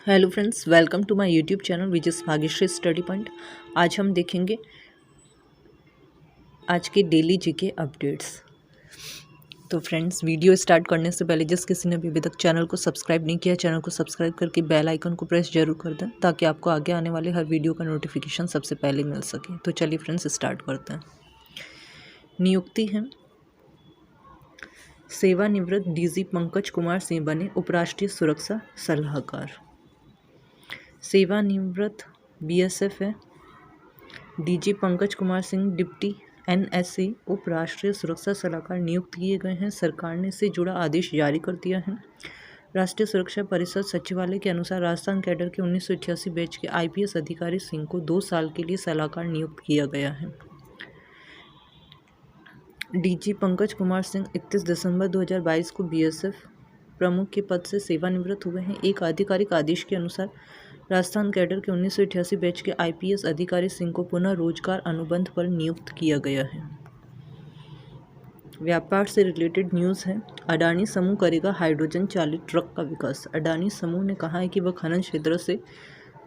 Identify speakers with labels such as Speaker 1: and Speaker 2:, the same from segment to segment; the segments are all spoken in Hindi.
Speaker 1: Hello friends, welcome to my YouTube channel which is Bhagyashree study point. आज हम देखेंगे आज के डेली जीके अपडेट्स। तो फ्रेंड्स, वीडियो स्टार्ट करने से पहले जिस किसी ने भी अभी तक चैनल को सब्सक्राइब नहीं किया, चैनल को सब्सक्राइब करके बेल आइकन को प्रेस जरूर कर दें ताकि आपको आगे आने वाले हर वीडियो का नोटिफिकेशन सबसे पहले मिल सके। तो चलिए फ्रेंड्स, स्टार्ट करते हैं। नियुक्ति है। सेवानिवृत्त डीजी पंकज कुमार सिंह बने उपराष्ट्रीय सुरक्षा सलाहकार। सेवानिवृत्त बीएसएफ है। DG Pankaj Kumar Singh deputy NSC उप राष्ट्रीय सुरक्षा सलाहकार नियुक्त किए गए हैं। सरकार ने इससे जुड़ा आदेश जारी कर दिया है। राष्ट्रीय सुरक्षा परिषद सचिवालय के अनुसार राजस्थान कैडर के 1988 बैच के आईपीएस अधिकारी सिंह को 2 साल के लिए सलाहकार नियुक्त किया गया है। डीजी पंकज कुमार सिंह 31 दिसंबर 2022 को बीएसएफ प्रमुख के पद से सेवानिवृत्त हुए हैं। एक आधिकारिक आदेश के अनुसार राजस्थान कैडर के 1988 बैच के आईपीएस अधिकारी सिंह को पुनः रोजगार अनुबंध पर नियुक्त किया गया है। व्यापार से रिलेटेड न्यूज़ है। अडानी समूह करेगा हाइड्रोजन चालित ट्रक का विकास। अडानी समूह ने कहा है कि वह खनन क्षेत्र से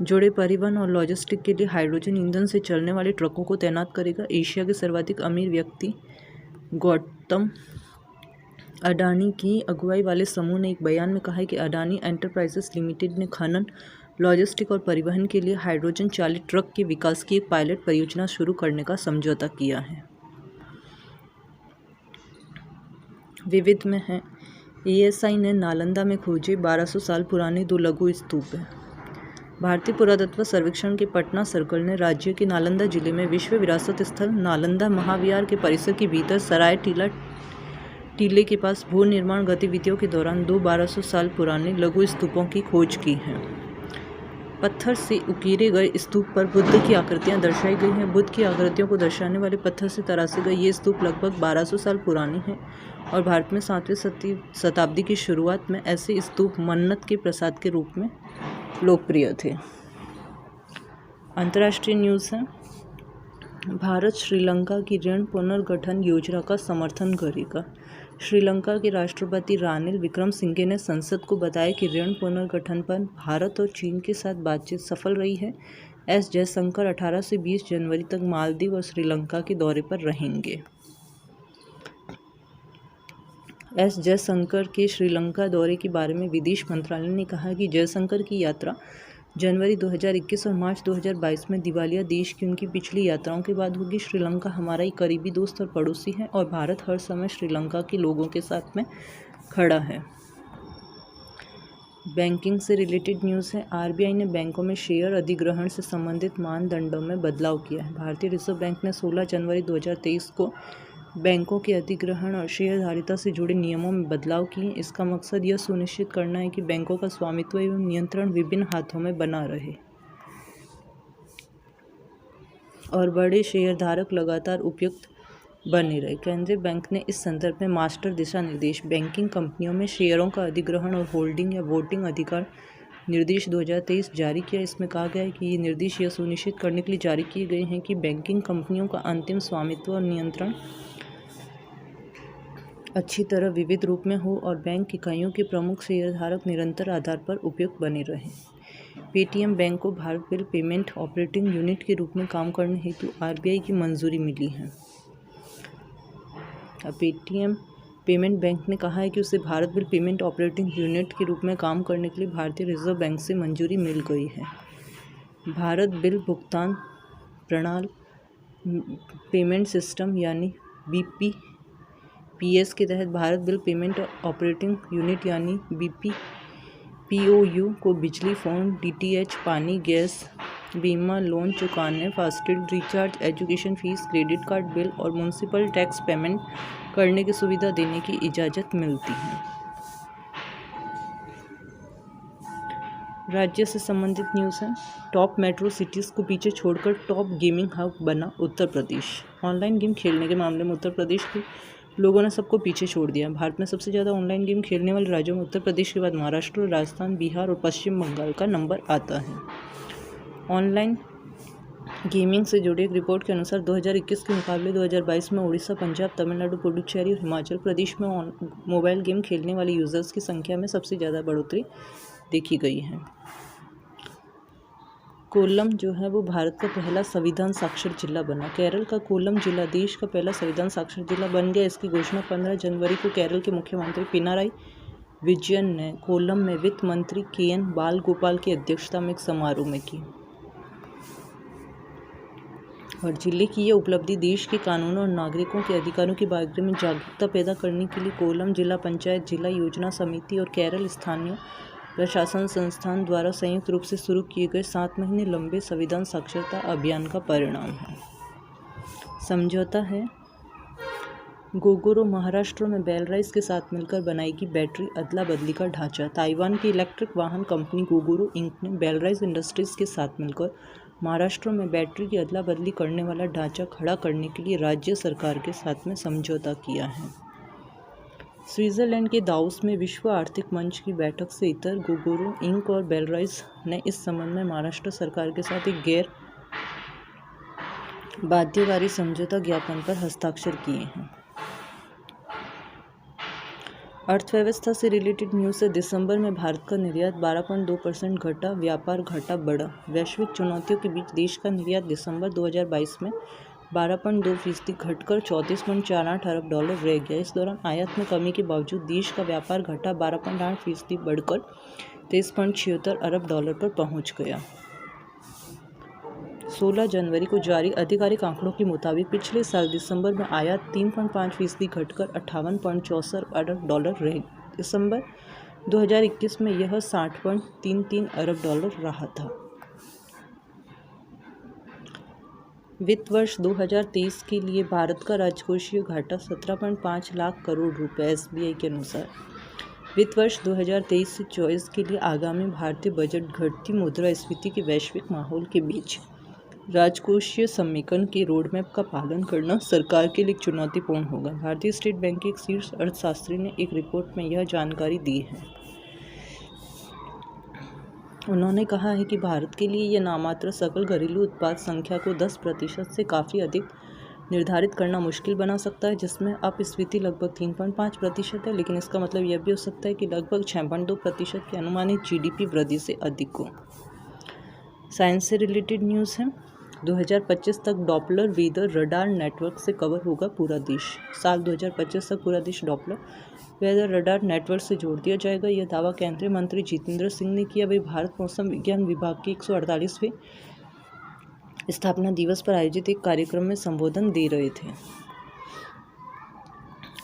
Speaker 1: जुड़े परिवहन और लॉजिस्टिक के लिए हाइड्रोजन ईंधन से चलने वाले ट्रकों को तैनात करेगा। एशिया के सर्वाधिक अमीर व्यक्ति गौतम अडानी की अगुवाई वाले समूह ने एक बयान में कहा है कि अडानी एंटरप्राइजेस लिमिटेड ने खनन, लॉजिस्टिक और परिवहन के लिए हाइड्रोजन चालित ट्रक के विकास की एक पायलट परियोजना शुरू करने का समझौता किया है। विविध में है। एएसआई ने नालंदा में खोजे 1200 साल पुराने 2 लघु स्तूप हैं। भारतीय पुरातत्व सर्वेक्षण के पटना सर्कल ने राज्य के नालंदा जिले में विश्व विरासत स्थल नालंदा महाविहार के परिसर के भीतर सराय टीले के पास भू निर्माण गतिविधियों के दौरान 2 1200 साल पुराने लघु स्तूपों की खोज की है। पत्थर से उकेरे गए स्तूप पर बुद्ध की आकृतियां दर्शाई गई हैं। बुद्ध की आकृतियों को दर्शाने वाले पत्थर से तराशे गए ये स्तूप लगभग 1200 साल पुराने हैं और भारत में 7वीं शताब्दी की शुरुआत में ऐसे स्तूप मन्नत के प्रसाद के रूप में लोकप्रिय थे। अंतर्राष्ट्रीय न्यूज़ है। भारत श्रीलंका की ऋण पुनर्गठन योजना का समर्थन करेगा। श्रीलंका के राष्ट्रपति रानिल विक्रमसिंघे ने संसद को बताया कि ऋण पुनर्गठन पर भारत और चीन के साथ बातचीत सफल रही है। एस जयशंकर 18 से 20 जनवरी तक मालदीव और श्रीलंका के दौरे पर रहेंगे। एस जयशंकर के श्रीलंका दौरे के बारे में विदेश मंत्रालय ने कहा कि जयशंकर की यात्रा जनवरी 2021 और मार्च 2022 में दिवालिया देश की उनकी पिछली यात्राओं के बाद होगी। श्रीलंका हमारा एक करीबी दोस्त और पड़ोसी है और भारत हर समय श्रीलंका के लोगों के साथ में खड़ा है। बैंकिंग से रिलेटेड न्यूज़ है। आरबीआई ने बैंकों में शेयर अधिग्रहण से संबंधित मानदंडों में बदलाव किया है। भारतीय रिजर्व बैंक ने 16 जनवरी 2023 को बैंकों के अधिग्रहण और शेयरधारिता से जुड़े नियमों में बदलाव किए। इसका मकसद यह सुनिश्चित करना है कि बैंकों का स्वामित्व एवं नियंत्रण विभिन्न हाथों में बना रहे और बड़े शेयरधारक लगातार उपयुक्त बने रहे। केंद्रीय बैंक ने इस संदर्भ में मास्टर दिशा निर्देश बैंकिंग कंपनियों में शेयरों का अधिग्रहण और होल्डिंग या वोटिंग अधिकार निर्देश 2023 जारी किया। इसमें कहा गया है कि ये निर्देश यह सुनिश्चित करने के लिए जारी किए गए हैं कि बैंकिंग कंपनियों का अंतिम स्वामित्व और नियंत्रण अच्छी तरह विविध रूप में हो और बैंक इकाइयों के प्रमुख शेयरधारक निरंतर आधार पर उपयुक्त बने रहें। पेटीएम बैंक को Bharat bill payment operating unit के रूप में काम करने हेतु आरबीआई की मंजूरी मिली है। पेटीएम पेमेंट बैंक ने कहा है कि उसे Bharat bill payment operating unit के रूप में काम करने के लिए भारतीय रिजर्व बैंक से मंजूरी मिल गई है। भारत बिल भुगतान प्रणाली पेमेंट सिस्टम यानी बीपीपीएस के तहत Bharat bill payment operating unit यानी बीपीओयू को बिजली, फ़ोन, डीटीएच, पानी, गैस, बीमा, लोन चुकाने, FASTag recharge, education fees, credit card bill और म्युनिसिपल टैक्स पेमेंट करने की सुविधा देने की इजाज़त मिलती है। राज्य से संबंधित न्यूज़ है। टॉप मेट्रो सिटीज़ को पीछे छोड़कर टॉप गेमिंग हब बना उत्तर प्रदेश। ऑनलाइन गेम खेलने के मामले में उत्तर प्रदेश के लोगों ने सबको पीछे छोड़ दिया। भारत में सबसे ज़्यादा ऑनलाइन गेम खेलने वाले राज्यों में उत्तर प्रदेश के बाद महाराष्ट्र, राजस्थान, बिहार और पश्चिम बंगाल का नंबर आता है। ऑनलाइन गेमिंग से जुड़ी एक रिपोर्ट के अनुसार 2021 के मुकाबले 2022 में उड़ीसा, पंजाब, तमिलनाडु, पुडुचेरी और हिमाचल प्रदेश में मोबाइल गेम खेलने वाले यूज़र्स की संख्या में सबसे ज़्यादा बढ़ोतरी देखी गई है। कोल्लम जो है वो भारत का पहला संविधान साक्षर जिला बना। केरल का कोल्लम जिला देश का पहला संविधान साक्षर जिला बन गया। इसकी घोषणा 15 जनवरी को केरल के मुख्यमंत्री पिनाराई विजयन ने कोल्लम में वित्त मंत्री के.एन. बालगोपाल की अध्यक्षता में एक समारोह में की। और जिले की यह उपलब्धि देश के कानूनों और नागरिकों के अधिकारों के बारे में जागरूकता पैदा करने के लिए कोल्लम जिला पंचायत, जिला योजना समिति और केरल स्थानीय प्रशासन संस्थान द्वारा संयुक्त रूप से शुरू किए गए 7 महीने लंबे संविधान साक्षरता अभियान का परिणाम है। समझौता है। गोगोरो महाराष्ट्र में बेलराइस के साथ मिलकर बनाएगी बैटरी अदला बदली का ढांचा। ताइवान की इलेक्ट्रिक वाहन कंपनी गोगोरो इंक ने बेलराइस इंडस्ट्रीज के साथ मिलकर महाराष्ट्र में बैटरी की अदला बदली करने वाला ढांचा खड़ा करने के लिए राज्य सरकार के साथ में समझौता किया है। स्विट्जरलैंड के दावोस में विश्व आर्थिक मंच की बैठक से इतर गोगोरो इंक और बेलराइस ने इस संबंध में महाराष्ट्र सरकार के साथ एक गैर बाध्यकारी समझौता ज्ञापन पर हस्ताक्षर किए हैं। अर्थव्यवस्था से रिलेटेड न्यूज़ से दिसंबर में भारत का निर्यात 12.2% घटा, व्यापार घाटा बढ़ा। वैश्विक चुनौतियों के बीच देश का निर्यात दिसंबर 2022 में 12.2% घटकर $34.48 अरब रह गया। इस दौरान आयात में कमी के बावजूद देश का व्यापार घटा 12.8% बढ़कर $23.76 अरब पर पहुंच गया। 16 जनवरी को जारी आधिकारिक आंकड़ों के मुताबिक पिछले साल दिसंबर में आयात 3.5% घटकर $58.64 अरब रहे। दिसंबर 2021 में यह $60.33 अरब रहा था। वित्त वर्ष 2023 के लिए भारत का राजकोषीय घाटा 17.5 लाख करोड़ रुपए SBI के अनुसार। वित्त वर्ष 2023 से 24 के लिए आगामी भारतीय बजट घटती मुद्रास्फीति के वैश्विक माहौल के बीच राजकोषीय समेकन के रोडमैप का पालन करना सरकार के लिए चुनौतीपूर्ण होगा। भारतीय स्टेट बैंक के एक शीर्ष अर्थशास्त्री ने एक रिपोर्ट में यह जानकारी दी है। उन्होंने कहा है कि भारत के लिए यह नामात्र सकल घरेलू उत्पाद संख्या को 10% से काफ़ी अधिक निर्धारित करना मुश्किल बना सकता है, जिसमें अपस्फीति लगभग 3.5% है, लेकिन इसका मतलब यह भी हो सकता है कि लगभग 6.2% की अनुमानित GDP वृद्धि से अधिक हो। साइंस से रिलेटेड न्यूज़ है। 2025 तक डॉपलर वेदर रडार नेटवर्क से कवर होगा पूरा देश। साल 2025 तक पूरा देश डॉपलर वेदर रडार नेटवर्क से जोड़ दिया जाएगा। यह दावा केंद्रीय मंत्री जितेंद्र सिंह ने किया। वे भारत मौसम विज्ञान विभाग के 148वें स्थापना दिवस पर आयोजित एक कार्यक्रम में संबोधन दे रहे थे।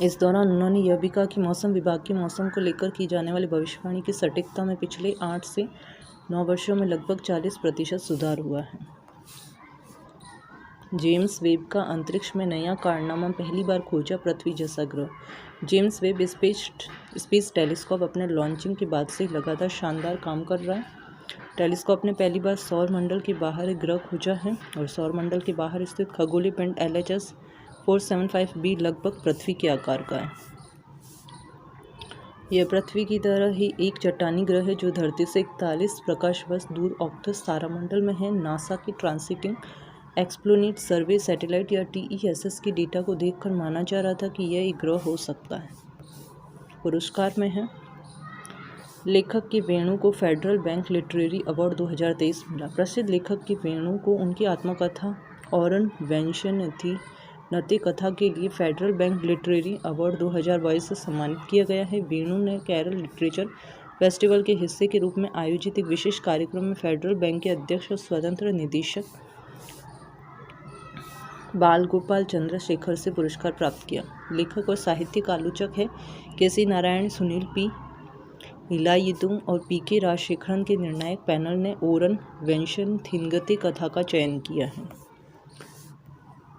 Speaker 1: इस दौरान उन्होंने यह भी कहा कि मौसम विभाग की मौसम को लेकर की जाने वाली भविष्यवाणी की सटीकता में पिछले 8 से 9 वर्षों में लगभग 40% सुधार हुआ है। जेम्स वेब का अंतरिक्ष में नया कारनामा, पहली बार खोजा पृथ्वी जैसा ग्रह। जेम्स वेब स्पेस टेलीस्कोप अपने लॉन्चिंग के बाद से लगातार शानदार काम कर रहा है। टेलीस्कोप ने पहली बार सौर मंडल के बाहर एक ग्रह खोजा है और सौर मंडल के बाहर स्थित खगोलीय पिंड LHS 475b लगभग पृथ्वी के आकार का है। यह पृथ्वी की तरह ही एक चट्टानी ग्रह है जो धरती से 41 प्रकाश वर्ष दूर ऑक्टस तारामंडल में है। नासा की ट्रांसिटिंग एक्सप्लोनेट सर्वे सैटेलाइट या TESS की डेटा को देखकर माना जा रहा था कि यह एक ग्रह हो सकता है। पुरस्कार में है लेखक के वेणु को फेडरल बैंक लिटरेरी अवार्ड 2023 मिला। प्रसिद्ध लेखक के वेणु को उनकी आत्मकथा ऑरन वेंशनथी नते कथा के लिए फेडरल बैंक लिटरेरी अवार्ड 2022 से सम्मानित किया गया है। वेणु ने केरल लिटरेचर फेस्टिवल के हिस्से के रूप में आयोजित एक विशेष कार्यक्रम में फेडरल बैंक के अध्यक्ष और स्वतंत्र निदेशक बालगोपाल चंद्रशेखर से पुरस्कार प्राप्त किया। लेखक और साहित्यिक आलोचक है KC नारायण, सुनील P. इलायिदुम और PK राजशेखरन के निर्णायक पैनल ने ओरन वेंशनथिनगते कथा का चयन किया है।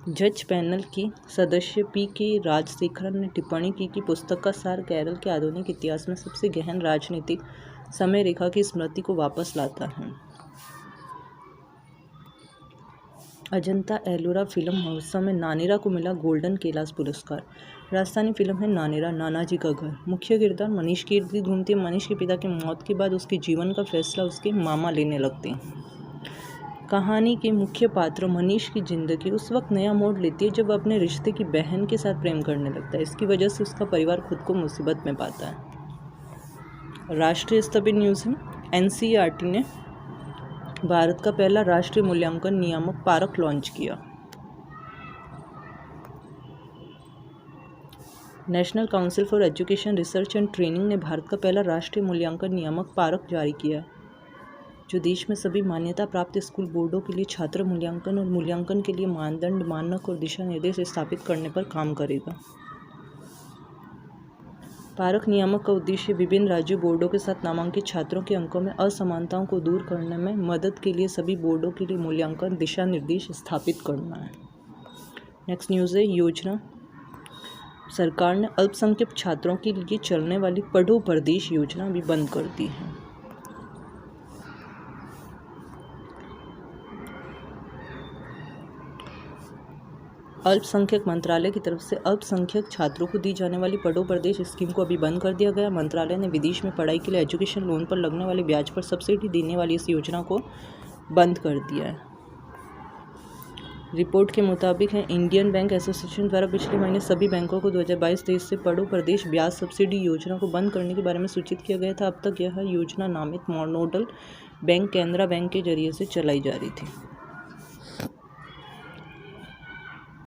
Speaker 1: जज पैनल के सदस्य PK राजशेखरन ने टिप्पणी की कि पुस्तक का सार केरल के आधुनिक इतिहास में सबसे गहन राजनीतिक समय रेखा की स्मृति को वापस लाता है। अजंता एलोरा फिल्म महोत्सव में नानेरा को मिला गोल्डन कैलाश पुरस्कार। राजस्थानी फिल्म है नानेरा, नानाजी का घर। मुख्य किरदार मनीष की इर्द गिर्द घूमती है। मनीष के पिता की मौत के बाद उसके जीवन का फैसला उसके मामा लेने लगते हैं। कहानी के मुख्य पात्र मनीष की जिंदगी उस वक्त नया मोड़ लेती है जब अपने रिश्ते की बहन के साथ प्रेम करने लगता है। इसकी वजह से उसका परिवार खुद को मुसीबत में पाता है। राष्ट्रीय स्तर पर न्यूज़ है। NCERT ने भारत का पहला राष्ट्रीय मूल्यांकन नियामक पारख लॉन्च किया। National council for education research and training ने भारत का पहला राष्ट्रीय मूल्यांकन नियामक पारख जारी किया, जो देश में सभी मान्यता प्राप्त स्कूल बोर्डों के लिए छात्र मूल्यांकन और मूल्यांकन के लिए मानदंड, मानक और दिशा निर्देश स्थापित करने पर काम करेगा। पारख नियामक का उद्देश्य विभिन्न राज्य बोर्डों के साथ नामांकित छात्रों के अंकों में असमानताओं को दूर करने में मदद के लिए सभी बोर्डों के लिए मूल्यांकन दिशा निर्देश स्थापित करना है। नेक्स्ट न्यूज़ है योजना। सरकार ने अल्पसंख्यक छात्रों के लिए चलने वाली पढ़ो प्रदेश योजना भी बंद कर दी है। अल्पसंख्यक मंत्रालय की तरफ से अल्पसंख्यक छात्रों को दी जाने वाली पढ़ो प्रदेश स्कीम को अभी बंद कर दिया गया। मंत्रालय ने विदेश में पढ़ाई के लिए एजुकेशन लोन पर लगने वाले ब्याज पर सब्सिडी देने वाली इस योजना को बंद कर दिया है। रिपोर्ट के मुताबिक है इंडियन बैंक एसोसिएशन द्वारा पिछले महीने सभी बैंकों को 2022-23 से पढ़ो प्रदेश ब्याज सब्सिडी योजना को बंद करने के बारे में सूचित किया गया था। अब तक यह योजना नामित नोडल बैंक केनरा बैंक के जरिए से चलाई जा रही थी।